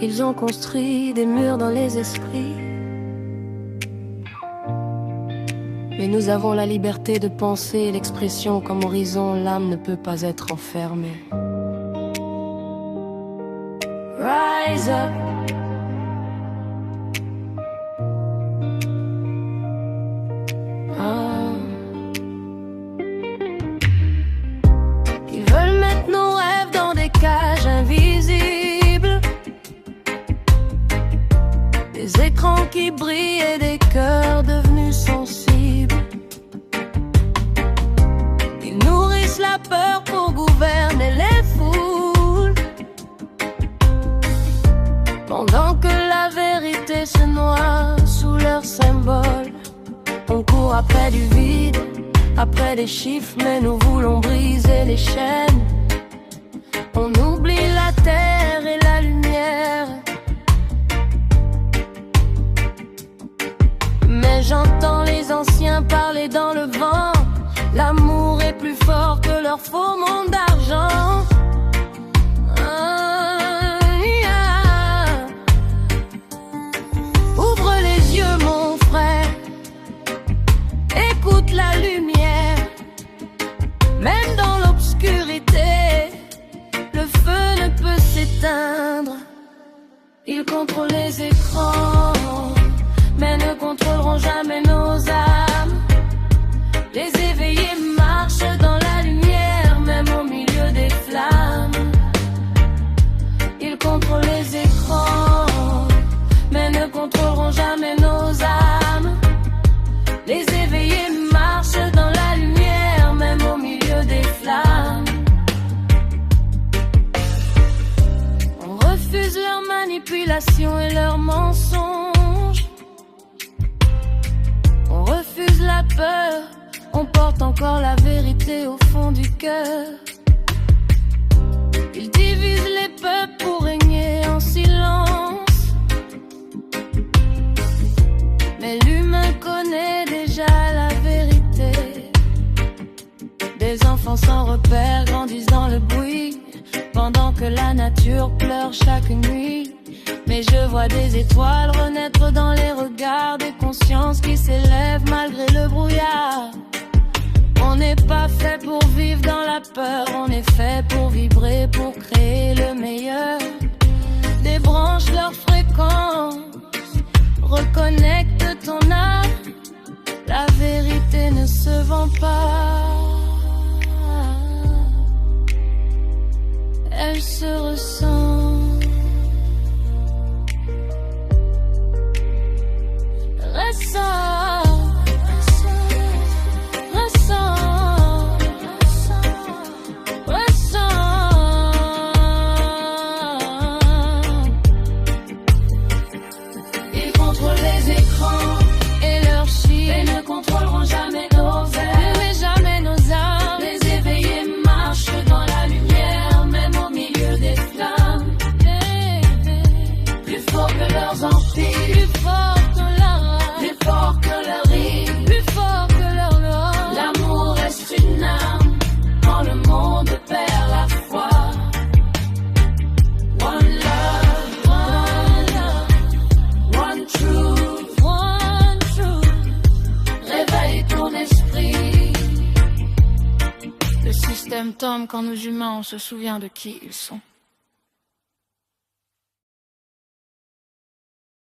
Ils ont construit des murs dans les esprits. Mais nous avons la liberté de penser l'expression comme horizon. L'âme ne peut pas être enfermée. Rise up. Ils veulent mettre nos rêves dans des cages invisibles, des écrans qui brillent et des cœurs devenus sensibles. Ils nourrissent la peur pour gouverner les foules, pendant que la vérité se noie sous leurs symboles. On court après du vide, après des chiffres, mais nous voulons briser les chaînes. On oublie la terre et la lumière. Mais j'entends les anciens parler dans le vent. L'amour est plus fort que leur faux monde d'argent. Ouvre les yeux mon frère, écoute la lumière. Même dans l'obscurité, le feu ne peut s'éteindre. Ils contrôlent les écrans, mais ne contrôleront jamais nos âmes. Les éveillés marchent dans la lumière, même au milieu des flammes. Ils contrôlent les écrans, mais ne contrôleront jamais nos âmes. Les éveillés marchent dans la lumière, même au milieu des flammes. On refuse leur manipulation et leurs mensonges. On refuse la peur, on porte encore la vérité au fond du cœur. Ils divisent les peuples pour régner en silence. Mais l'humain connaît déjà la vérité. Des enfants sans repère grandissent dans le bruit, pendant que la nature pleure chaque nuit. Mais je vois des étoiles renaître dans les regards, des consciences qui s'élèvent malgré le brouillard. On n'est pas fait pour vivre dans la peur, on est fait pour vibrer, pour créer le meilleur. Débranche leur fréquence, reconnecte ton âme. La vérité ne se vend pas, elle se ressent. Ressens, ressens, ressens. Ils contrôlent les écrans et leurs chiffres, et ne contrôleront jamais nos vers, mais jamais nos âmes. Les éveillés marchent dans la lumière, même au milieu des flammes. Plus fort que leurs empires, plus fort que plus fort que leur rire, plus fort que leur loi. L'amour reste une arme quand le monde perd la foi. One love, one truth, one truth. Réveille ton esprit. Le système tombe quand nous humains on se souvient de qui ils sont.